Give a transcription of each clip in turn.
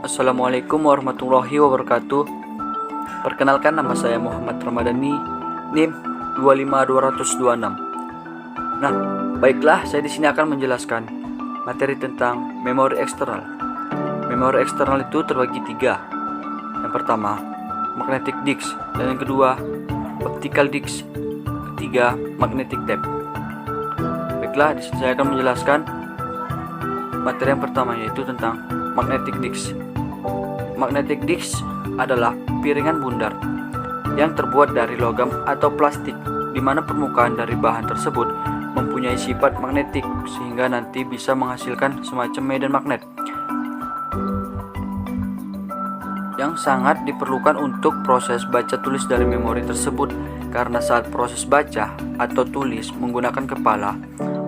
Assalamualaikum warahmatullahi wabarakatuh. Perkenalkan, nama saya Muhammad Ramadhani, NIM 25226. Nah, baiklah, saya di sini akan menjelaskan materi tentang memori eksternal. Memori eksternal itu terbagi tiga. Yang pertama, magnetic disk, dan yang kedua, optical disk. Ketiga, magnetic tape. Baiklah, di sini saya akan menjelaskan materi yang pertama, yaitu tentang magnetic disk. Magnetic disk adalah piringan bundar yang terbuat dari logam atau plastik, di mana permukaan dari bahan tersebut mempunyai sifat magnetik sehingga nanti bisa menghasilkan semacam medan magnet yang sangat diperlukan untuk proses baca tulis dari memori tersebut, karena saat proses baca atau tulis menggunakan kepala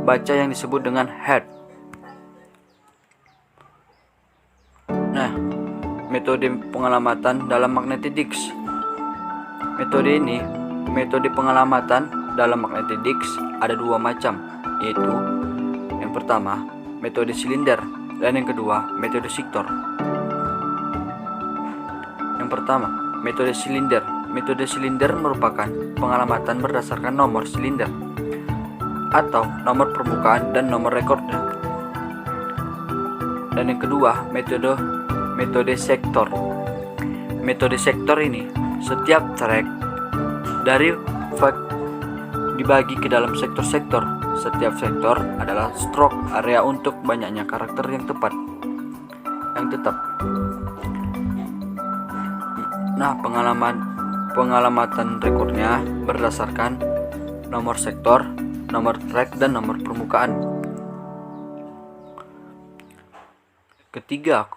baca yang disebut dengan head. Nah, metode pengalamatan dalam magnetic disk. Metode pengalamatan dalam magnetic disk ada dua macam, yaitu yang pertama, metode silinder, dan yang kedua, metode sektor. Yang pertama, metode silinder. Metode silinder merupakan pengalamatan berdasarkan nomor silinder atau nomor permukaan dan nomor rekornya. Dan yang kedua, metode sektor. Metode sektor ini, setiap track dari dibagi ke dalam sektor-sektor. Setiap sektor adalah stroke area untuk banyaknya karakter yang tetap. Nah, pengalamatan rekornya berdasarkan nomor sektor, nomor track, dan nomor permukaan. Ketiga,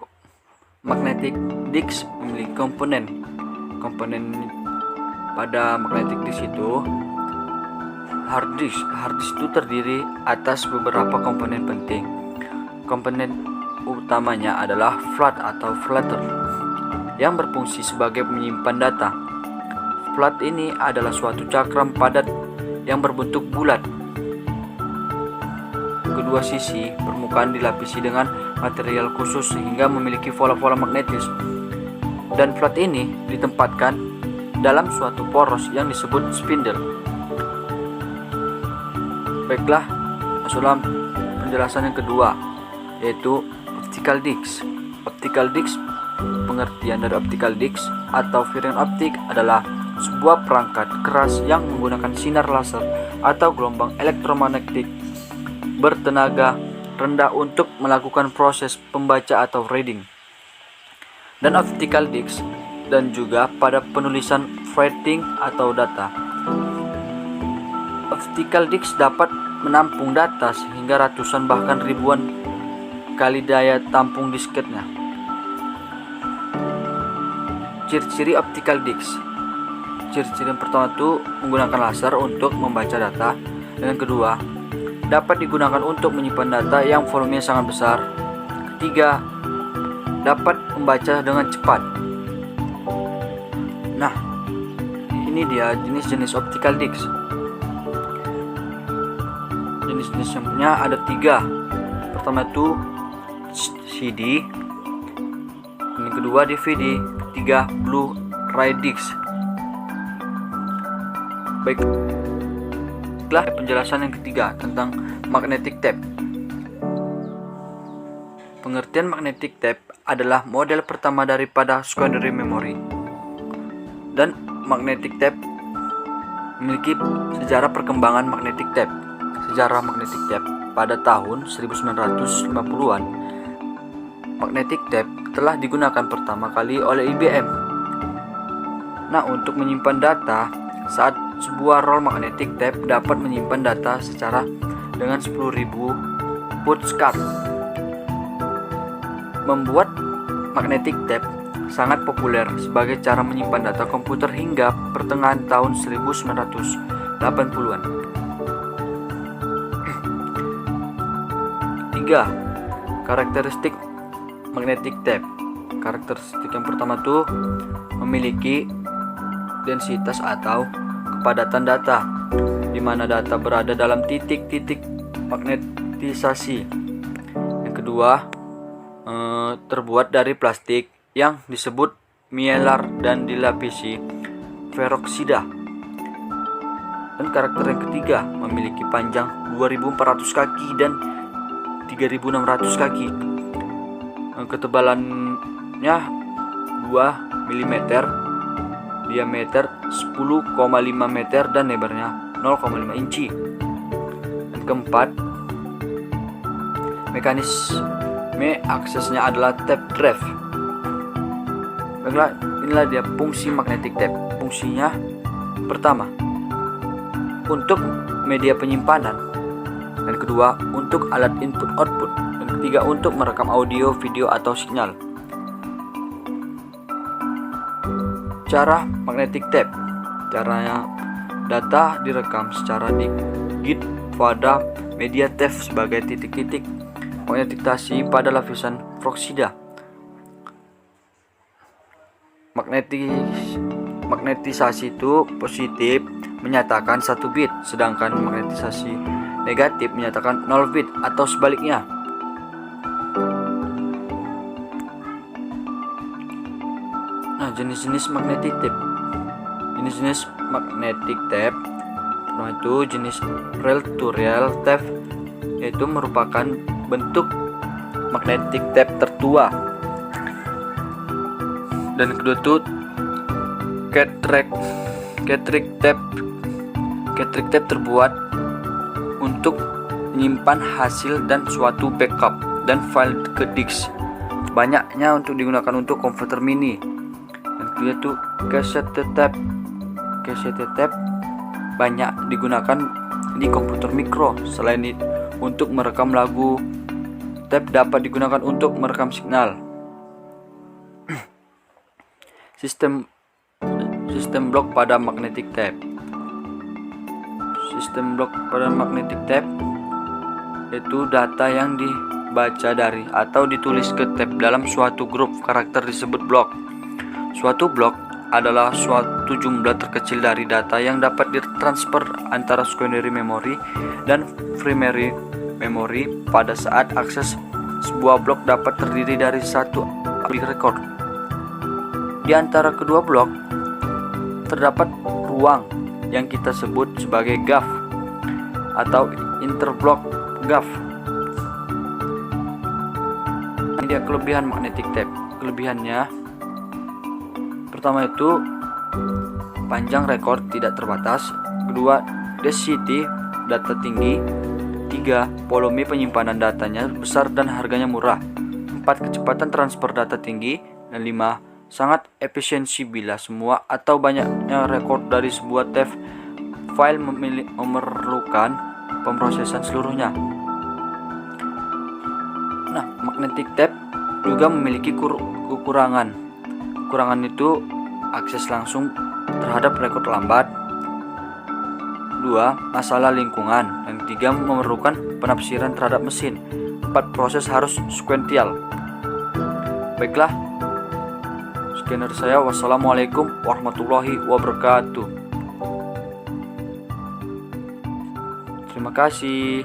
magnetic disk memiliki komponen pada magnetic disk itu hard disk itu terdiri atas beberapa komponen penting. Komponen utamanya adalah flash atau flatter yang berfungsi sebagai penyimpan data. Flash ini adalah suatu cakram padat yang berbentuk bulat. Kedua sisi permukaan dilapisi dengan material khusus sehingga memiliki pola-pola magnetis, dan flat ini ditempatkan dalam suatu poros yang disebut spindle. Baiklah, masuklah penjelasan yang kedua, yaitu optical disk. Optical disk, pengertian dari optical disk atau piringan optik adalah sebuah perangkat keras yang menggunakan sinar laser atau gelombang elektromagnetik bertenaga rendah untuk melakukan proses pembaca atau reading. Dan optical disk dan juga pada penulisan writing atau data. Optical disk dapat menampung data sehingga ratusan bahkan ribuan kali daya tampung disketnya. Ciri-ciri optical disk. Ciri-ciri yang pertama itu menggunakan laser untuk membaca data, dan yang kedua, dapat digunakan untuk menyimpan data yang volumenya sangat besar. Ketiga, dapat membaca dengan cepat. Nah, ini dia jenis-jenis optical disk. Jenis-jenisnya ada tiga. Pertama itu CD, yang kedua DVD, ketiga Blu-ray disk. Baiklah, penjelasan yang ketiga tentang magnetic tape. Pengertian magnetic tape adalah model pertama daripada secondary memory. Dan magnetic tape memiliki sejarah perkembangan magnetic tape. Sejarah magnetic tape pada tahun 1950-an, magnetic tape telah digunakan pertama kali oleh IBM. Nah, untuk menyimpan data, saat sebuah roll magnetic tape dapat menyimpan data secara dengan 10.000 pushcart. Membuat magnetic tape sangat populer sebagai cara menyimpan data komputer hingga pertengahan tahun 1980-an. 3. Karakteristik magnetic tape. Karakteristik yang pertama itu memiliki densitas atau kepadatan data, di mana data berada dalam titik-titik magnetisasi. Yang kedua, terbuat dari plastik yang disebut mylar dan dilapisi peroksida. Dan karakter yang ketiga memiliki panjang 2400 kaki dan 3600 kaki. Ketebalannya 2 mm, diameter 10,5 meter dan lebarnya 0,5 inci. Dan keempat, mekanisme aksesnya adalah tape drive. Baiklah, inilah dia fungsi magnetic tape. Fungsinya pertama, untuk media penyimpanan. Dan kedua, untuk alat input output. Dan ketiga, untuk merekam audio, video, atau sinyal. Cara magnetic tape. Caranya, data direkam secara digit pada media tape sebagai titik-titik magnetisasi pada lapisan peroksida. Magnetisasi itu positif menyatakan 1 bit, sedangkan magnetisasi negatif menyatakan 0 bit atau sebaliknya. Nah, jenis-jenis magnetic tape. Jenis-jenis magnetic tape. Nah, itu jenis rail to rail tape, yaitu merupakan bentuk magnetic tape tertua. Dan kedua itu Cartridge tape. Cartridge tape terbuat untuk menyimpan hasil dan suatu backup dan file ke disk. Banyaknya untuk digunakan untuk komputer mini. Dan kedua itu cassette tape. Cassette tape banyak digunakan di komputer mikro. Selain itu, untuk merekam lagu, tape dapat digunakan untuk merekam signal. Sistem blok pada magnetic tape. Sistem blok pada magnetic tape itu data yang dibaca dari atau ditulis ke tape dalam suatu grup karakter disebut blok. Suatu blok adalah suatu jumlah terkecil dari data yang dapat ditransfer antara secondary memory dan primary memory. Pada saat akses sebuah blok dapat terdiri dari satu bit record. Di antara kedua blok terdapat ruang yang kita sebut sebagai gap atau interblock gap. Ini dia kelebihan magnetic tape. Kelebihannya pertama itu panjang rekor tidak terbatas. Kedua, density data tinggi. Tiga, volume penyimpanan datanya besar dan harganya murah. Empat, kecepatan transfer data tinggi. Dan lima, sangat efisiensi bila semua atau banyaknya rekor dari sebuah tape file memerlukan pemrosesan seluruhnya. Nah, magnetic tape juga memiliki kekurangan. Kekurangan itu akses langsung terhadap rekor lambat. 2. Masalah lingkungan. Dan 3. Memerlukan penafsiran terhadap mesin. 4. Proses harus sekuensial. Baiklah, sekian dari saya. Wassalamualaikum warahmatullahi wabarakatuh. Terima kasih.